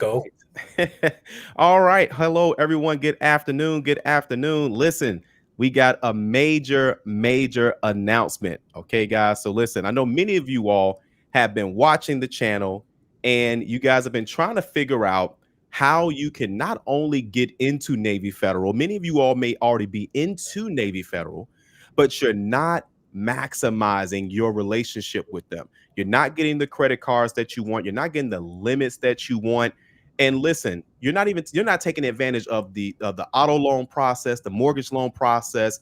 Go. All right. Hello, everyone. Good afternoon. Good afternoon. Listen, we got a major announcement. Okay, guys. So, listen, I know many of you all have been watching the channel and you guys have been trying to figure out how you can not only get into Navy Federal, many of you all may already be into Navy Federal, but you're not maximizing your relationship with them. You're not getting the credit cards that you want, you're not getting the limits that you want. And listen, you're not taking advantage of the auto loan process, the mortgage loan process.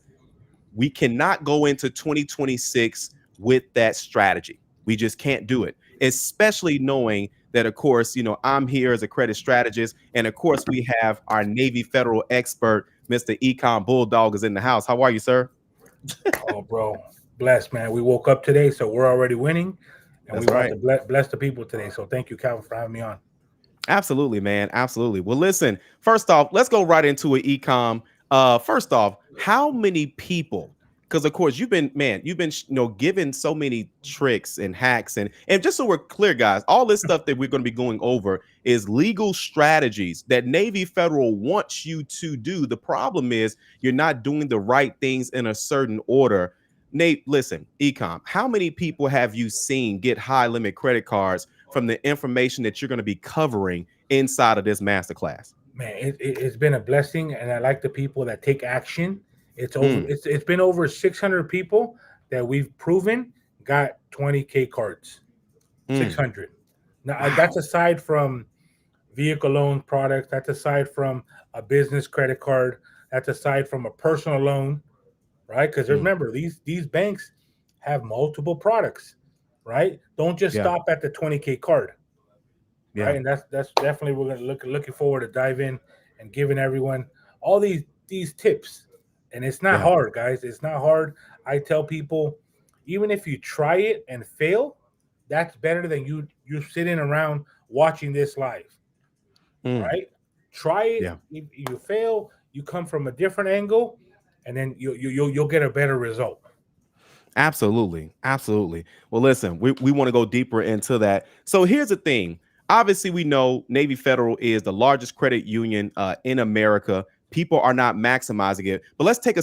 We cannot go into 2026 with that strategy. We just can't do it, especially knowing that, of course, I'm here as a credit strategist. And of course, we have our Navy Federal expert, Mr. Econ Bulldog, is in the house. How are you, sir? Oh, bro. Blessed, man. We woke up today, so we're already winning, and we That's about to right. bless the people today. So thank you, Calvin, for having me on. Absolutely, man. Absolutely. Well, listen, first off, let's go right into it, Ecom. First off, how many people, because of course you've been given so many tricks and hacks and just so we're clear, guys, all this stuff that we're going to be going over is legal strategies that Navy Federal wants you to do. The problem is you're not doing the right things in a certain order. Nate, listen, Ecom, how many people have you seen get high limit credit cards from the information that you're going to be covering inside of this masterclass? Man, it's been a blessing, and I like the people that take action. It's over. Mm, It's been over 600 people that we've proven got 20K cards. mm. 600. Now that's Wow. aside from vehicle loan products. That's aside from a business credit card. That's aside from a personal loan, right? Because Mm. remember, these banks have multiple products, right? Don't just Yeah. stop at the 20K card, right? Yeah. And that's definitely we're gonna looking forward to dive in and giving everyone all these tips. And it's not Yeah. hard, guys. It's not hard. I tell people, even if you try it and fail, that's better than you sitting around watching this live, Mm. right? Try it. Yeah. If you fail, you come from a different angle, and then you'll get a better result. Absolutely. Absolutely. Well, listen, we want to go deeper into that. So here's the thing. Obviously, we know Navy Federal is the largest credit union in America. People are not maximizing it. But let's take a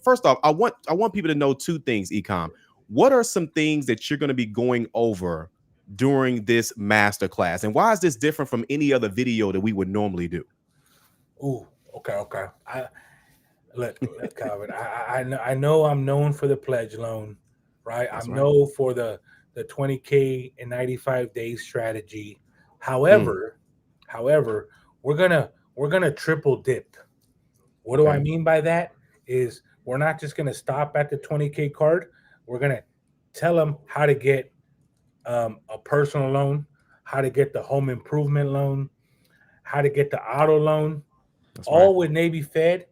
first off, I want people to know two things, Ecom. What are some things that you're going to be going over during this master class? And why is this different from any other video that we would normally do? Ooh, okay. Look, Calvin. I know I'm known for the pledge loan, right? That's I'm right. known for the 20K in 95 days strategy. Mm, However, we're gonna triple dip. What do I okay. mean by that? Is we're not just gonna stop at the 20K card. We're gonna tell them how to get a personal loan, how to get the home improvement loan, how to get the auto loan, That's right. all with Navy Fed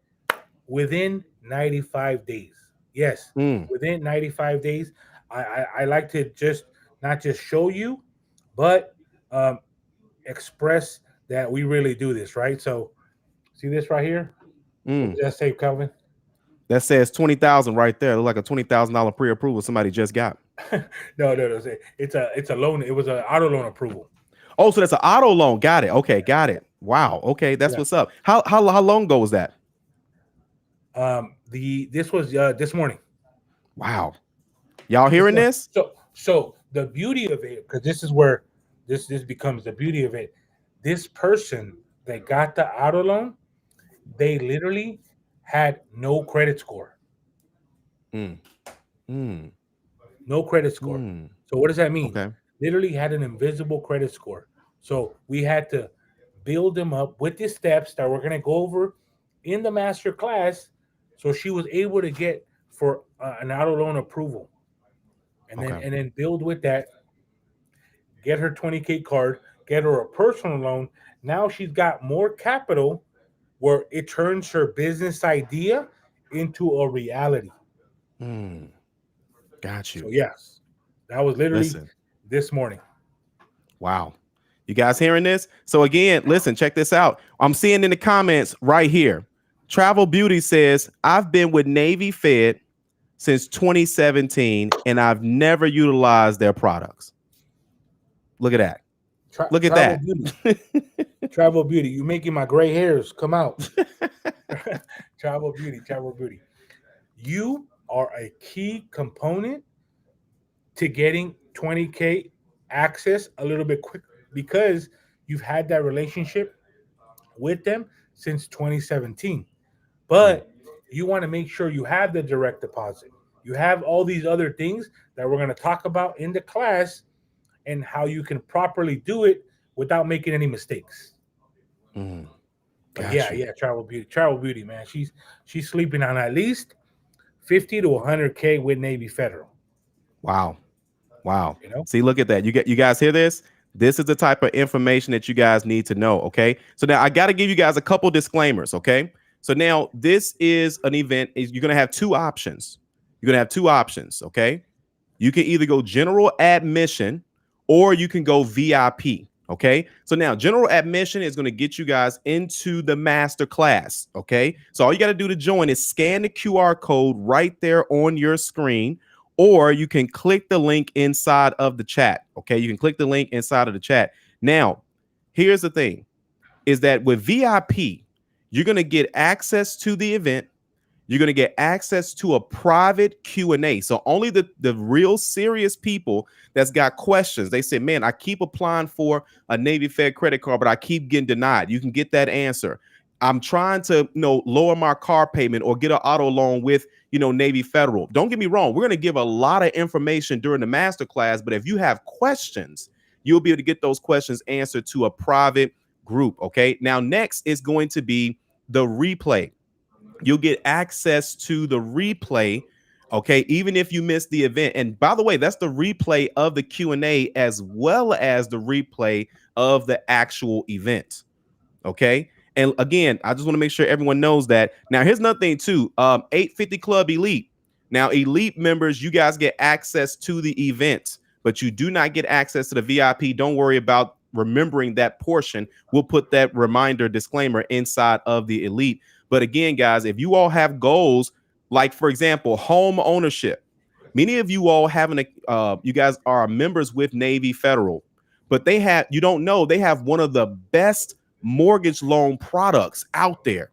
within 95 days. Yes, Mm, within 95 days. I like to just not just show you, but um, express that we really do this, right? So, see this right here? What mm. does that say, Calvin? That says 20,000 right there. Look like a $20,000 pre-approval somebody just got. No. It's a loan. It was an auto loan approval. Oh, so that's an auto loan. Got it. Okay, got Yeah, it. Wow. Okay, that's yeah. what's up. How long ago was that? The this was this morning. Wow. Y'all This hearing morning. this? So the beauty of it, because this is where this becomes the beauty of it. This person that got the auto loan, they literally had no credit score. Mm, mm, No credit score. mm. So what does that mean? Okay. Literally had an invisible credit score. So we had to build them up with the steps that we're going to go over in the master class. So she was able to get for an auto loan approval, and then Okay. build with that, get her 20K card, get her a personal loan. Now she's got more capital where it turns her business idea into a reality. Mm, got So you. yes, that was literally Listen. this morning. Wow. You guys hearing this? So again, listen, check this out. I'm seeing in the comments right here. Travel Beauty says, I've been with Navy Fed since 2017 and I've never utilized their products. Look at that. Look at Travel that. beauty. Travel Beauty, you making my gray hairs come out. Travel Beauty, Travel Beauty. You are a key component to getting 20K access a little bit quicker because you've had that relationship with them since 2017. Mm, But you want to make sure you have the direct deposit. You have all these other things that we're going to talk about in the class and how you can properly do it without making any mistakes. mm. But Got yeah, you. yeah, Travel Beauty, man. She's sleeping on at least 50 to 100K with Navy Federal. Wow. Wow. You know, See, look at that. You guys hear this? This is the type of information that you guys need to know. Okay. So now I got to give you guys a couple disclaimers. Okay. So now this is an event. You're going to have two options. You're going to have two options. Okay. You can either go general admission or you can go VIP. Okay. So now general admission is going to get you guys into the master class. Okay. So all you got to do to join is scan the QR code right there on your screen, or you can click the link inside of the chat. Okay. You can click the link inside of the chat. Now, here's the thing is that with VIP, you're going to get access to the event. You're going to get access to a private Q&A. So only the real serious people that's got questions. They say, man, I keep applying for a Navy Fed credit card, but I keep getting denied. You can get that answer. I'm trying to, lower my car payment or get an auto loan with, Navy Federal. Don't get me wrong. We're going to give a lot of information during the masterclass, but if you have questions, you'll be able to get those questions answered to a private group. Okay. Now, next is going to be the replay. You'll get access to the replay, okay, even if you missed the event. And by the way, that's the replay of the Q&A as well as the replay of the actual event, okay? And again, I just want to make sure everyone knows that. Now, here's another thing too. 850 Club Elite. Now, Elite members, you guys get access to the event, but you do not get access to the VIP. Don't worry about remembering that portion. We'll put that reminder disclaimer inside of the Elite. But again, guys, if you all have goals, like for example, home ownership, many of you all you guys are members with Navy Federal, but you don't know, they have one of the best mortgage loan products out there.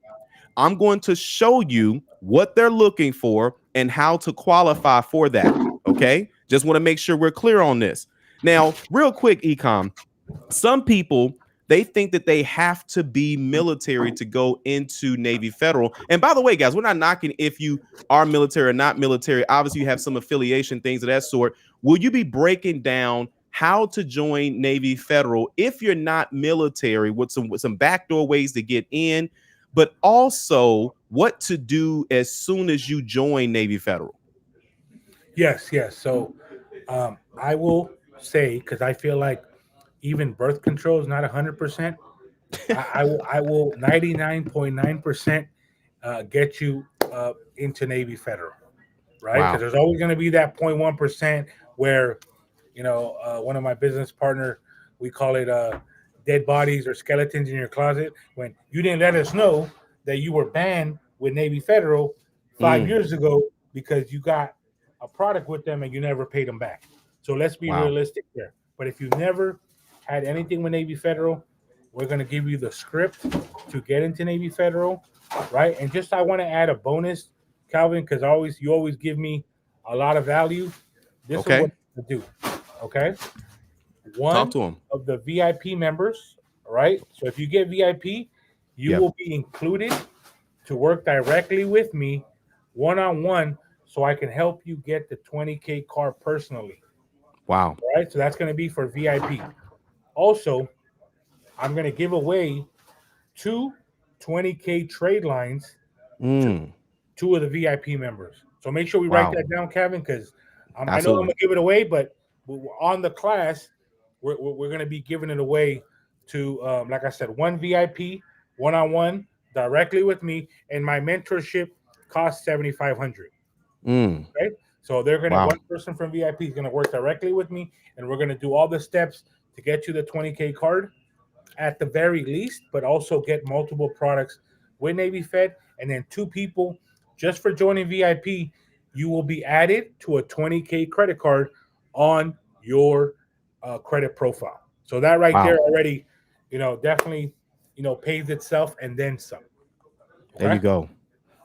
I'm going to show you what they're looking for and how to qualify for that. Okay. Just want to make sure we're clear on this. Now, real quick, Ecom, some people, they think that they have to be military to go into Navy Federal. And by the way, guys, we're not knocking if you are military or not military. Obviously, you have some affiliation, things of that sort. Will you be breaking down how to join Navy Federal if you're not military, with some backdoor ways to get in, but also what to do as soon as you join Navy Federal? yes, yes. So I will say, because I feel like even birth control is not 100%. I will 99.9% get you into Navy Federal, right? Because Wow. there's always going to be that 0.1% where, one of my business partner, we call it dead bodies or skeletons in your closet. When you didn't let us know that you were banned with Navy Federal 5 years ago because you got a product with them and you never paid them back. So let's be Wow. realistic there. But if you've never had anything with Navy Federal, we're going to give you the script to get into Navy Federal, right? And just I want to add a bonus, Calvin, because you always give me a lot of value. This is what Okay. to do, okay? Talk One to him. of the VIP members, right? So if you get VIP, you Yep. will be included to work directly with me one on one so I can help you get the 20K car personally, Wow. right? So that's going to be for VIP. Also, I'm going to give away two 20K trade lines to Mm. two of the VIP members. So make sure we write Wow. that down, Kevin, because I know I'm going Absolutely. to give it away, but on the class, we're going to be giving it away to, like I said, one VIP, one on one, directly with me, and my mentorship costs 7,500. Mm. Okay, so they're gonna Wow. one person from VIP is gonna work directly with me, and we're gonna do all the steps to get you the 20K card at the very least, but also get multiple products with Navy Fed, and then two people just for joining VIP, you will be added to a 20K credit card on your credit profile. So that right there Wow. already, definitely. pays itself and then some. There you Okay. go.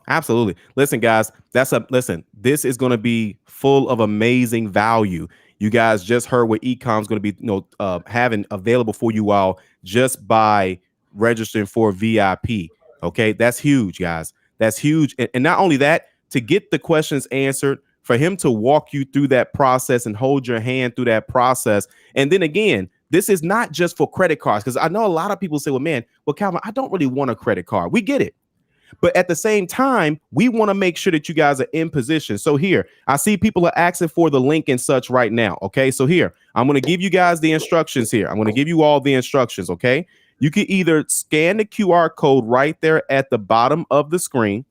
Absolutely. Listen, guys, listen. This is going to be full of amazing value. You guys just heard what ecom is going to be, having available for you all just by registering for VIP. Okay, that's huge, guys. That's huge, and not only that, to get the questions answered, for him to walk you through that process and hold your hand through that process, and then again. This is not just for credit cards because I know a lot of people say, well, man, well, Calvin, I don't really want a credit card. We get it. But at the same time, we want to make sure that you guys are in position. So here, I see people are asking for the link and such right now. Okay. So here, I'm going to give you guys the instructions here. I'm going to give you all the instructions. Okay. You can either scan the QR code right there at the bottom of the screen,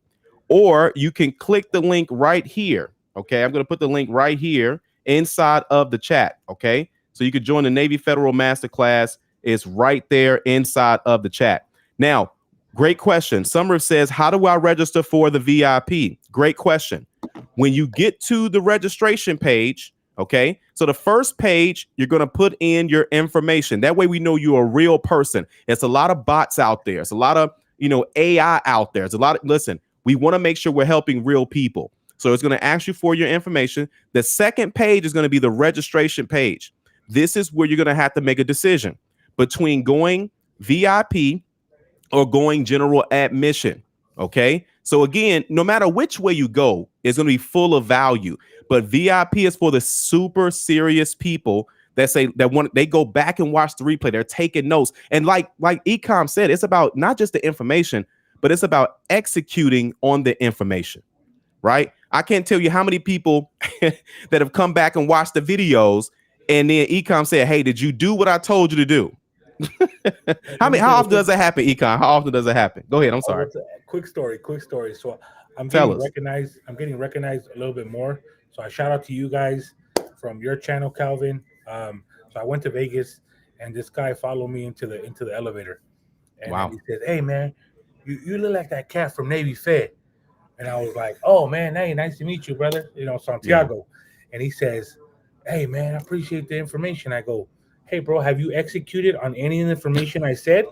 or you can click the link right here. Okay. I'm going to put the link right here inside of the chat. Okay. So you could join the Navy Federal Masterclass. It's right there inside of the chat. Now, great question. Summer says, how do I register for the VIP? Great question. When you get to the registration page, okay, so the first page, you're going to put in your information. That way we know you're a real person. It's a lot of bots out there. It's a lot of, AI out there. It's a lot of, listen, we want to make sure we're helping real people. So it's going to ask you for your information. The second page is going to be the registration page. This is where you're going to have to make a decision between going VIP or going general admission. Okay. So again, no matter which way you go, it's going to be full of value. But VIP is for the super serious people that say that they go back and watch the replay. They're taking notes. And like Ecom said, it's about not just the information, but it's about executing on the information. Right. I can't tell you how many people that have come back and watched the videos and then Ecom said, hey, did you do what I told you to do? How often does that happen, Econ? How often does it happen? Go ahead. I'm sorry. Quick story. So I'm Tell getting us. recognized. I'm getting recognized a little bit more. So I shout out to you guys from your channel, Calvin. So I went to Vegas, and this guy followed me into the elevator, and then Wow. he said, "Hey man, you look like that cat from Navy Fed." And I was like, "Oh man, hey, nice to meet you, brother. Yeah. Santiago." And he says, "Hey man, I appreciate the information." I go, "Hey bro, have you executed on any of the information I said?"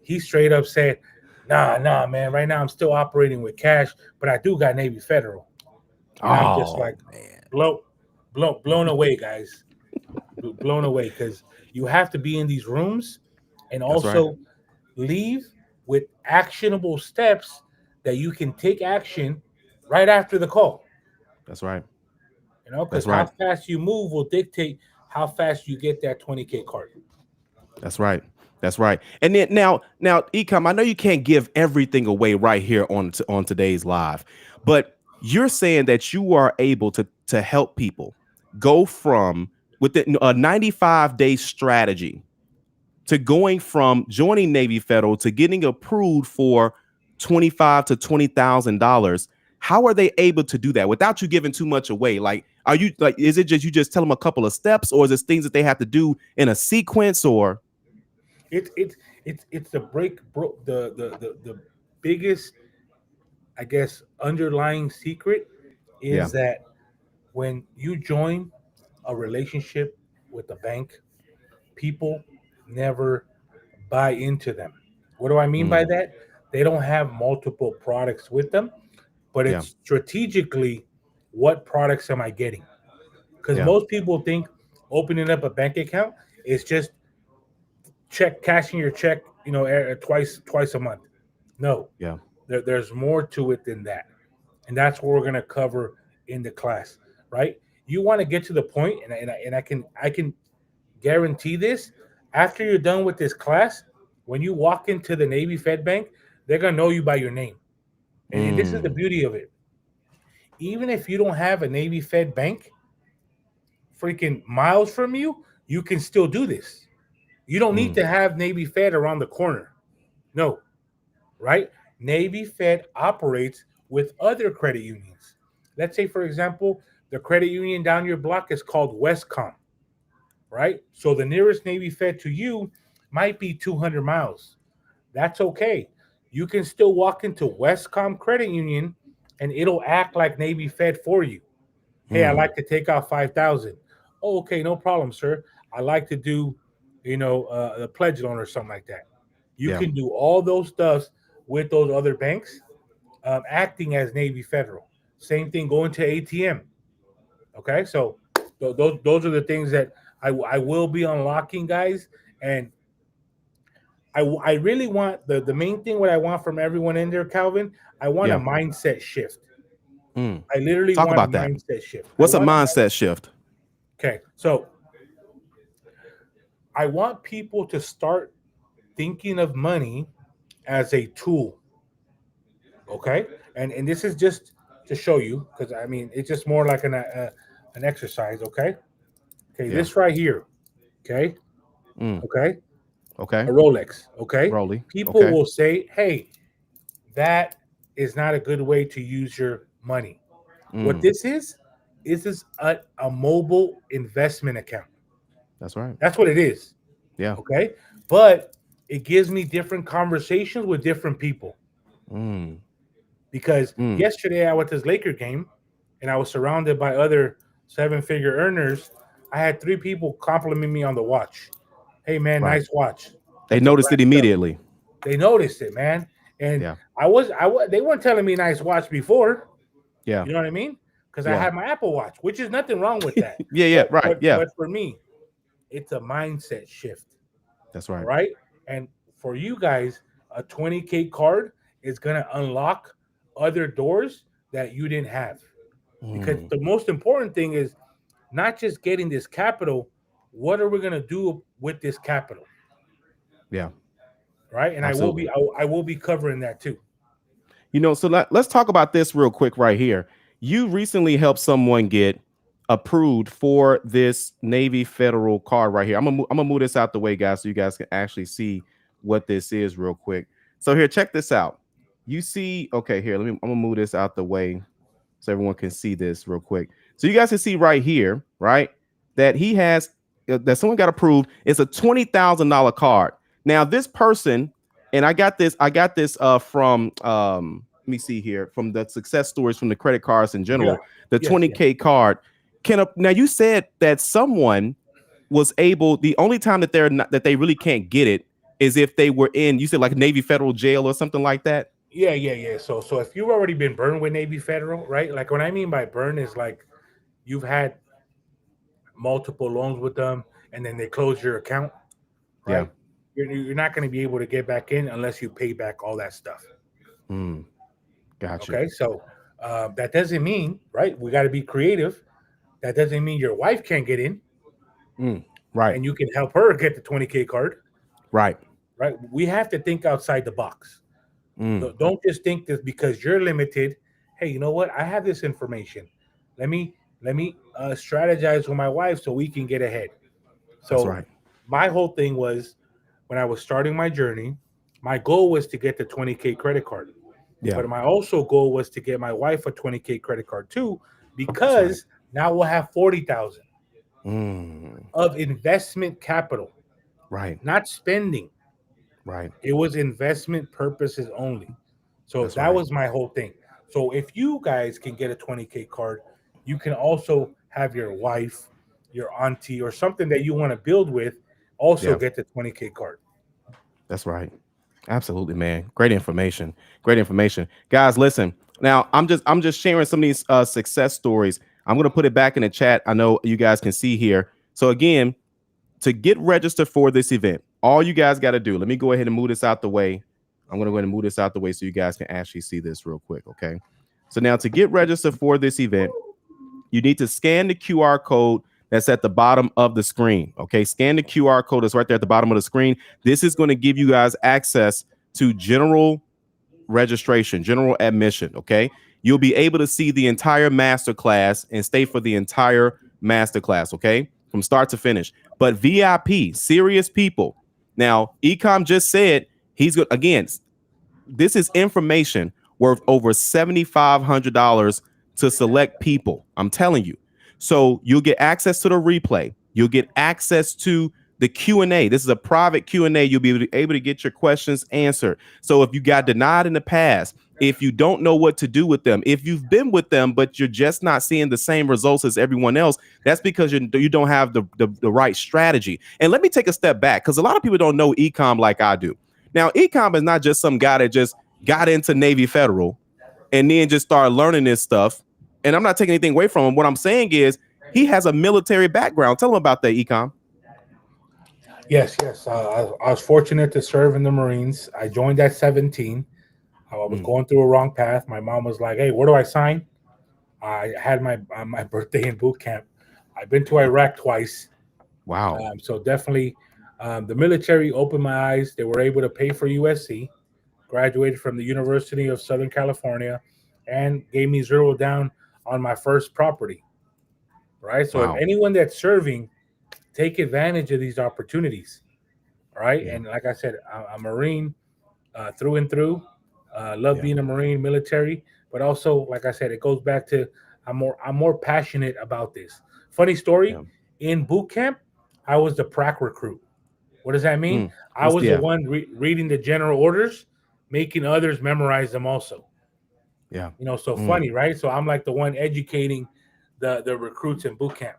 He straight up said, Nah, man. Right now I'm still operating with cash, but I do got Navy Federal." And I'm just Oh like, man. blown away, guys, blown away, because you have to be in these rooms and That's right. also leave with actionable steps that you can take action right after the call. That's right. Because That's how right. fast you move will dictate how fast you get that 20K card. That's right. That's right. And then now, Ecom, I know you can't give everything away right here on today's live, but you're saying that you are able to help people go from within a 95-day strategy to going from joining Navy Federal to getting approved for $25,000 to $20,000. How are they able to do that without you giving too much away? Like, are you like, is it just you just tell them a couple of steps, or is it things that they have to do in a sequence, or It's the the biggest, I guess, underlying secret yeah, is that when you join a relationship with a bank, people never buy into them. What do I mean by mm, that? They don't have multiple products with them, but yeah, it's strategically, what products am I getting? Because yeah, most people think opening up a bank account is just cashing your check, twice a month. No, yeah. there's more to it than that, and that's what we're gonna cover in the class, right? You want to get to the point, and I can guarantee this. After you're done with this class, when you walk into the Navy Fed Bank, they're gonna know you by your name, and this is the Mm, beauty of it. Even if you don't have a Navy Fed Bank, freaking miles from you, you can still do this. You don't need mm, to have Navy Fed around the corner. No, right? Navy Fed operates with other credit unions. Let's say, for example, the credit union down your block is called Westcom, right? So the nearest Navy Fed to you might be 200 miles. That's okay. You can still walk into Westcom Credit Union and it'll act like Navy Fed for you. Hey, I mm. like to take out 5,000. Oh, okay, no problem, sir. I like to do, the pledge loan or something like that. You Yeah. can do all those stuffs with those other banks, acting as Navy Federal. Same thing going to ATM. Okay, so those are the things that I will be unlocking, guys. And I really want the main thing what I want from everyone in there, Calvin. I want a Yeah. mindset shift. Mm. I literally Talk want a about that. mindset shift. What's a mindset shift? Okay, so I want people to start thinking of money as a tool. Okay, and this is just to show you because I mean it's just more like an exercise. Okay, okay, Yeah. this right here. Okay, Mm. okay, a Okay. Rolex. Okay, Rolly. people Okay. will say, "Hey, that is not a good way to use your money." What Mm. this is a mobile investment account. That's right. That's what it is. Yeah. Okay, but it gives me different conversations with different people. Mm. Because Mm. yesterday I went to this Laker game and I was surrounded by other seven-figure earners. I had three people compliment me on the watch. Hey man, Right. nice watch. They It's a noticed it black belt. immediately. They noticed it, man. And Yeah. they weren't telling me nice watch before. Yeah. You know what I mean? Because I Yeah. had my Apple Watch, which is nothing wrong with that. Yeah. Yeah. But Right. Yeah. for me, it's a mindset shift. That's All right. right. And for you guys, a 20K card is gonna unlock other doors that you didn't have. Because Mm. the most important thing is not just getting this capital, what are we going to do with this capital, Yeah. right? And Absolutely. I will be covering that too. So let's talk about this real quick right here. You recently helped someone get approved for this Navy Federal card right here. I'm gonna move this out the way, guys, so you guys can actually see what this is real quick. So here, check this out. You see, okay, here, I'm gonna move this out the way so everyone can see this real quick. So you guys can see right here, right, that he has that someone got approved. It's a $20,000 card. Now this person, and I got this from let me see here from the success stories from the credit cards in Yeah. general. The Yes. Yes. 20K card now you said that someone was able. The only time that they're not that they really can't get it is if they were in, you said, like Navy Federal jail or something like that. Yeah. Yeah. Yeah. So if you've already been burned with Navy Federal, right? Like what I mean by burn is like you've had multiple loans with them and then they close your account, Yeah. right? You're not going to be able to get back in unless you pay back all that stuff. Mm, got you. Okay. So that doesn't mean, right? We got to be creative. That doesn't mean your wife can't get in Right. and you can help her get the 20K card, Right. right? We have to think outside the box. Mm, Don't just think that because you're limited. Hey, you know what? I have this information. Let me strategize with my wife so we can get ahead. that's So right. my whole thing was when I was starting my journey, my goal was to get the 20K credit card. Yeah. But my also goal was to get my wife a 20K credit card too, That's right. because now we'll have 40,000 Mm, of investment capital, right. not spending. Right. It was investment purposes only. So That's that right. was my whole thing. So if you guys can get a 20K card, you can also have your wife, your auntie, or something that you want to build with also Yeah. get the 20K card. That's right. Absolutely, man. Great information. Great information. Guys, listen. Now, I'm just sharing some of these success stories. I'm going to put it back in the chat. I know you guys can see here. So again, to get registered for this event, all you guys got to do, let me go ahead and move this out the way. I'm going to go ahead and move this out the way so you guys can actually see this real quick, okay? So now to get registered for this event, you need to scan the QR code that's at the bottom of the screen. Okay, scan the QR code that's right there at the bottom of the screen. This is going to give you guys access to general registration, general admission. Okay, you'll be able to see the entire masterclass and stay for the entire masterclass. Okay, from start to finish. But VIP, serious people. Now, Ecom just said he's good again. This is information worth over $7,500 to select people. I'm telling you. So you'll get access to the replay. You'll get access to the Q&A. This is a private Q&A. You'll be able to get your questions answered. So if you got denied in the past, if you don't know what to do with them, if you've been with them, but you're just not seeing the same results as everyone else, that's because you don't have the right strategy. And let me take a step back because a lot of people don't know ecom like I do. Now, Ecom is not just some guy that just got into Navy Federal and then just started learning this stuff. And I'm not taking anything away from him. What I'm saying is he has a military background. Tell him about that, Ecom. Yes, yes. I was fortunate to serve in the Marines. I joined at 17. I was Mm, going through a wrong path. My mom was like, "Hey, where do I sign?" I had my birthday in boot camp. I've been to Iraq twice, wow. so definitely the military opened my eyes. They were able to pay for USC. Graduated from the University of Southern California, and gave me zero down on my first property. Right. So if Wow. anyone that's serving, take advantage of these opportunities. Right. Yeah. And like I said, I'm a Marine through and through. Love Yeah. being a Marine military, but also, like I said, it goes back to I'm more passionate about this. Funny story, Yeah. in boot camp, I was the prac recruit. What does that mean? Mm. I was the Yeah. one reading the general orders, making others memorize them also. Yeah. So Mm. funny, right? So I'm like the one educating the recruits in boot camp,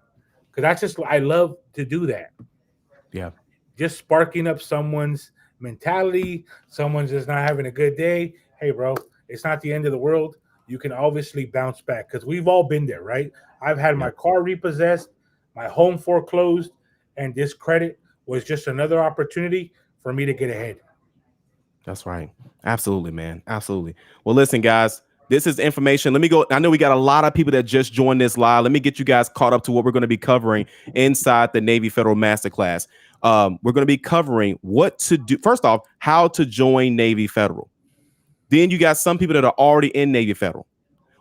because I love to do that. Yeah. Just sparking up someone's mentality. Someone's just not having a good day. Hey, bro, it's not the end of the world. You can obviously bounce back, because we've all been there, right? I've had my Yeah. car repossessed, my home foreclosed, and this credit was just another opportunity for me to get ahead. That's right. Absolutely, man. Absolutely. Well, listen, guys, this is information. Let me go. I know we got a lot of people that just joined this live. Let me get you guys caught up to what we're going to be covering inside the Navy Federal Masterclass. We're going to be covering what to do. First off, how to join Navy Federal. Then you got some people that are already in Navy Federal.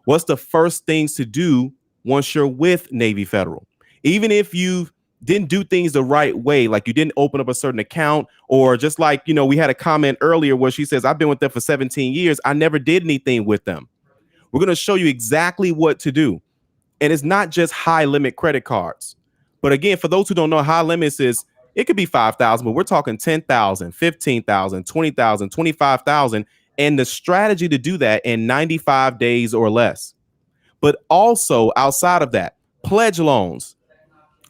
What's the first things to do once you're with Navy Federal? Even if you didn't do things the right way, like you didn't open up a certain account, or just like, we had a comment earlier where she says, I've been with them for 17 years. I never did anything with them. We're going to show you exactly what to do. And it's not just high limit credit cards. But again, for those who don't know, high limits is it could be 5,000, but we're talking 10,000, 15,000, 20,000, 25,000, and the strategy to do that in 95 days or less. But also outside of that, pledge loans,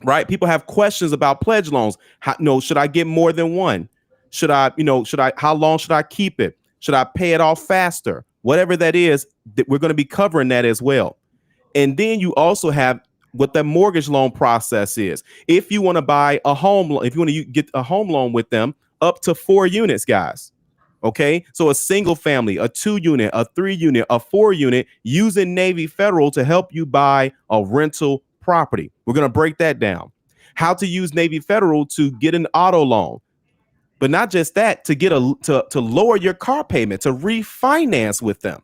right? People have questions about pledge loans. Should I get more than one? How long should I keep it? Should I pay it off faster? Whatever that is, we're going to be covering that as well. And then you also have what the mortgage loan process is. If you want to buy a home, if you want to get a home loan with them, up to 4 units, guys. Okay, so a single family, a 2-unit, a 3-unit, a 4-unit, using Navy Federal to help you buy a rental property. We're going to break that down. How to use Navy Federal to get an auto loan, but not just that, to get to lower your car payment, to refinance with them.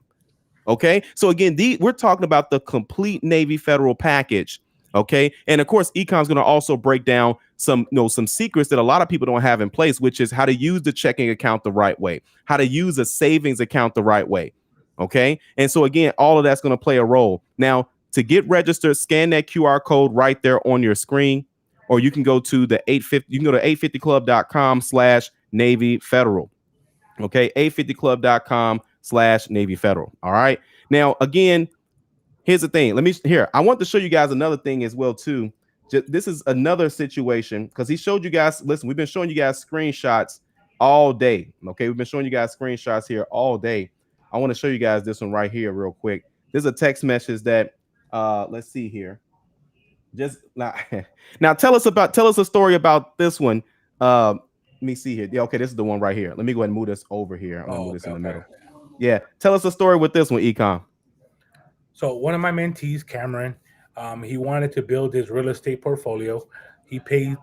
Okay, so again, we're talking about the complete Navy Federal package. Okay, and of course, Econ's going to also break down some secrets that a lot of people don't have in place, which is how to use the checking account the right way, how to use a savings account the right way. Okay, and so again, all of that's going to play a role. Now, to get registered, scan that QR code right there on your screen, or you can go to the 850. You can go to 850club.com/Navy Federal. Okay, 850club.com/Navy Federal. All right. Now, again, here's the thing. I want to show you guys another thing as well, too. This is another situation because he showed you guys. Listen, we've been showing you guys screenshots all day. Okay, we've been showing you guys screenshots here all day. I want to show you guys this one right here, real quick. This is a text message that let's see here. Just now, now tell us a story about this one. Let me see here. Yeah, okay, this is the one right here. Let me go ahead and move this over here. I'm gonna Oh, move this okay, in the okay. middle. Yeah, tell us a story with this one, Econ. So one of my mentees, Cameron, he wanted to build his real estate portfolio. He pays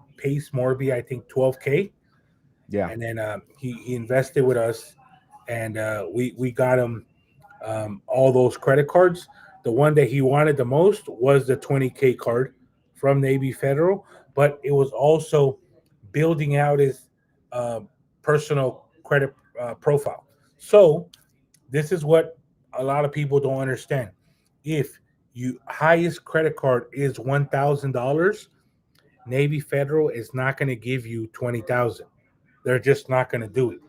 Morby, I think, 12K, Yeah, and then he invested with us, and we got him all those credit cards. The one that he wanted the most was the 20K card from Navy Federal, but it was also building out his uh, personal credit profile. So this is what a lot of people don't understand. If you highest credit card is $1,000, Navy Federal is not going to give you 20,000. They're just not going to do it.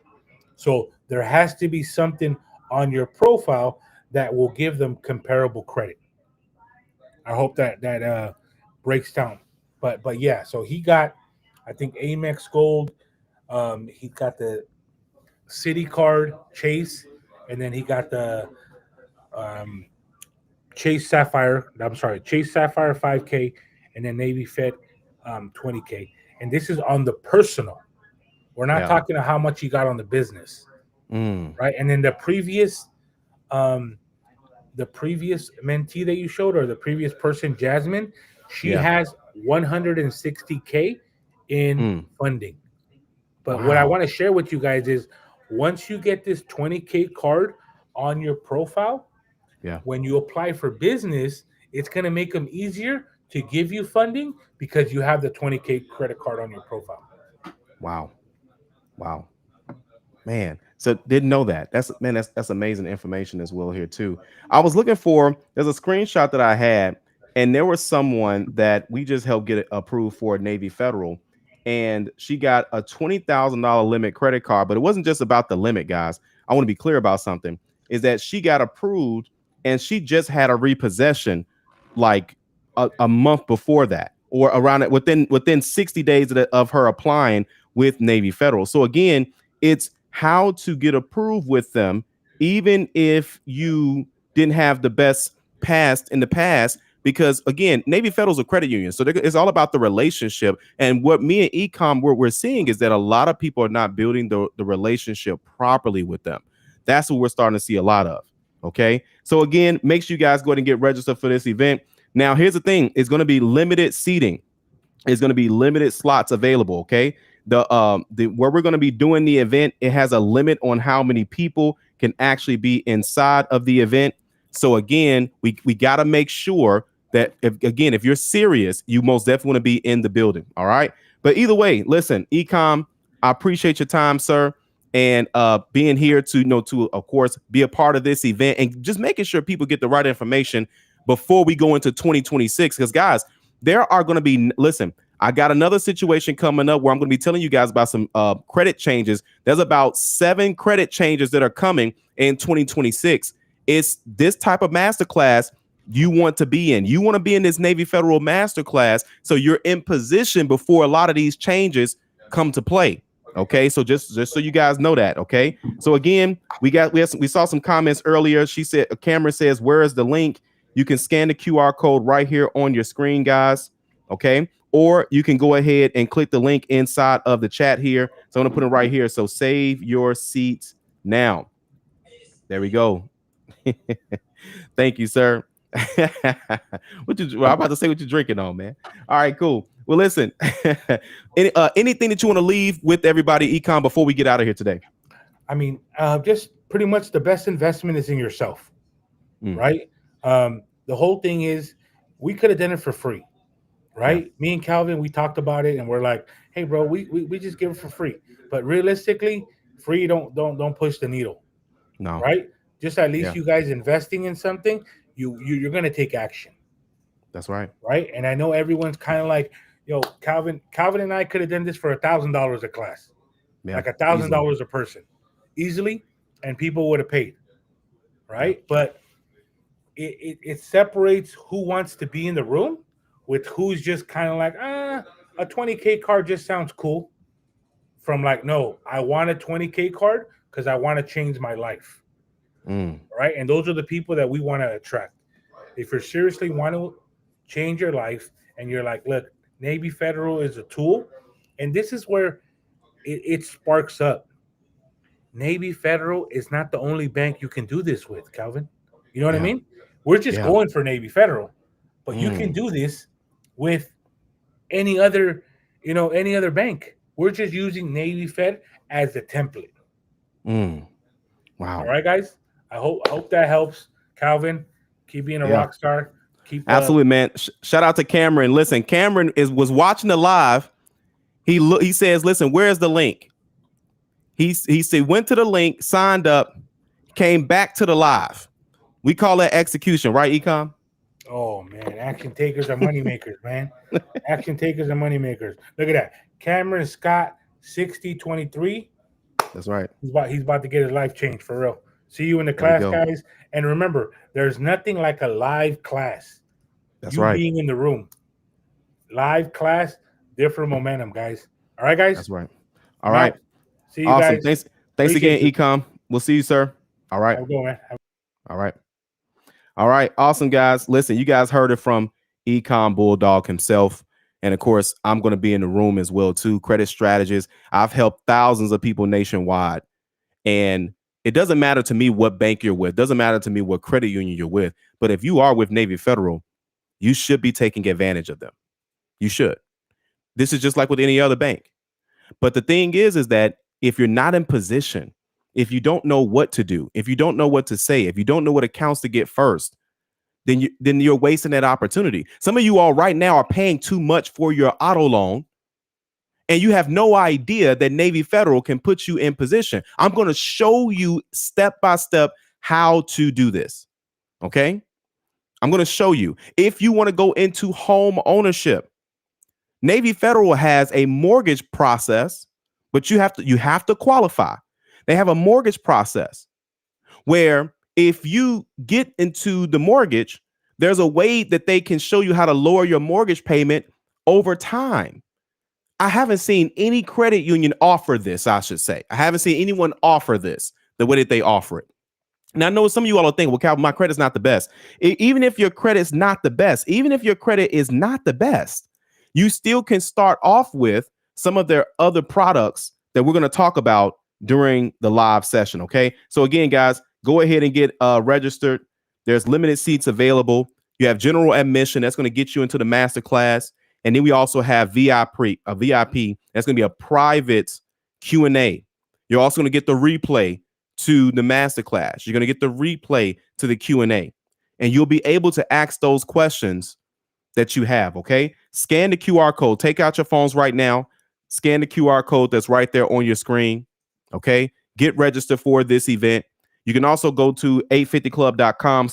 So there has to be something on your profile that will give them comparable credit. I hope that breaks down. But yeah, so he got, I think, Amex Gold. He got the City Card, Chase, and then he got the um, Chase Sapphire. I'm sorry, Chase Sapphire 5K, and then Navy Fed 20K. And this is on the personal. We're not Yeah. talking about how much you got on the business, Mm. right? And then um, the previous mentee that you showed, or the previous person, Jasmine, she Yeah. has 160K in Mm. funding. But what I Wow. want to share with you guys is once you get this 20K card on your profile, Yeah. when you apply for business, it's going to make them easier to give you funding because you have the 20K credit card on your profile. Wow. Wow. Man, so didn't know that. That's amazing information as well here too. I was looking for there's a screenshot that I had, and there was someone that we just helped get approved for Navy Federal, and she got a $20,000 limit credit card. But it wasn't just about the limit, guys. I want to be clear about something. Is that she got approved and she just had a repossession like a month before that, or around it within 60 days of her applying with Navy Federal. So again, it's how to get approved with them, even if you didn't have the best past in the past. Because again, Navy Federal is a credit union, so it's all about the relationship. And what me and Ecom we're seeing is that a lot of people are not building the relationship properly with them. That's what we're starting to see a lot of. Okay, so again, make sure you guys go ahead and get registered for this event. Now, here's the thing: it's going to be limited seating. It's going to be limited slots available. Okay, the where we're going to be doing the event, it has a limit on how many people can actually be inside of the event. So again, we got to make sure that if you're serious, you most definitely want to be in the building. All right. But either way, listen, Ecom, I appreciate your time, sir, and being here to to of course be a part of this event and just making sure people get the right information before we go into 2026. Because guys, there are going to be listen. I got another situation coming up where I'm going to be telling you guys about some credit changes. There's about 7 credit changes that are coming in 2026. It's this type of masterclass you want to be in. You want to be in this Navy Federal masterclass so you're in position before a lot of these changes come to play. Okay, so just so you guys know that. Okay, so again, we saw some comments earlier. She said, Cameron says, where is the link? You can scan the QR code right here on your screen, guys. Okay, or you can go ahead and click the link inside of the chat here. So I'm gonna put it right here. So save your seats now. There we go. Thank you, sir. I'm about to say what you're drinking on, man. All right, cool. Well, listen, anything that you want to leave with everybody, Econ, before we get out of here today? I mean, just pretty much the best investment is in yourself, right? The whole thing is we could have done it for free, right? Yeah. Me and Calvin, we talked about it, and we're like, hey, bro, we just give it for free. But realistically, free don't push the needle, no, right? Just at least you guys investing in something, you're gonna take action. That's right, right? And I know everyone's kind of like, yo, Calvin and I could have done this for $1,000 a class, like $1,000 a person, easily, and people would have paid, right? Yeah. But it separates who wants to be in the room with who's just kind of like, a 20K card just sounds cool, from like, no, I want a 20K card because I want to change my life, right? And those are the people that we want to attract. If you seriously want to change your life and you're like, look, Navy Federal is a tool, and this is where it sparks up. Navy Federal is not the only bank you can do this with, Calvin. You know what I mean? We're just going for Navy Federal, but you can do this with any other, any other bank. We're just using Navy Fed as the template. Wow. All right, guys. I hope that helps, Calvin. Keep being a rock star. Absolutely, man. Shout out to Cameron. Listen, Cameron was watching the live. He says, listen, where's the link? He said went to the link, signed up, came back to the live. We call that execution, right, Ecom? Oh man, action takers are money makers, man. Action takers are money makers. Look at that. Cameron Scott 6023. That's right. He's about to get his life changed for real. See you in the class, guys. And remember, there's nothing like a live class. That's right. Being in the room. Live class, different momentum, guys. All right, guys? That's right. All right. See you guys. Thanks Appreciate again, you. Ecom. We'll see you, sir. All right. Have a good one. All right. All right. Awesome, guys. Listen, you guys heard it from Ecom Bulldog himself. And of course, I'm going to be in the room as well, too. Credit strategist. I've helped thousands of people nationwide. And it doesn't matter to me what bank you're with. Doesn't matter to me what credit union you're with. But if you are with Navy Federal, you should be taking advantage of them. You should. This is just like with any other bank. But the thing is that if you're not in position, if you don't know what to do, if you don't know what to say, if you don't know what accounts to get first, then you're wasting that opportunity. Some of you all right now are paying too much for your auto loan, and you have no idea that Navy Federal can put you in position. I'm going to show you step by step how to do this. Okay? I'm going to show you. If you want to go into home ownership, Navy Federal has a mortgage process, but you have to qualify. They have a mortgage process where if you get into the mortgage, there's a way that they can show you how to lower your mortgage payment over time. I haven't seen any credit union offer this, I should say. I haven't seen anyone offer this the way that they offer it. Now, I know some of you all are thinking, well, Calvin, my credit's not the best. Even if your credit's not the best, even if your credit is not the best, you still can start off with some of their other products that we're going to talk about during the live session. Okay. So again, guys, go ahead and get registered. There's limited seats available. You have general admission. That's going to get you into the masterclass. And then we also have VIP. That's going to be a private Q&A. You're also going to get the replay to the masterclass. You're going to get the replay to the Q&A. And you'll be able to ask those questions that you have. Okay. Scan the QR code. Take out your phones right now. Scan the QR code that's right there on your screen. Okay. Get registered for this event. You can also go to 850club.com/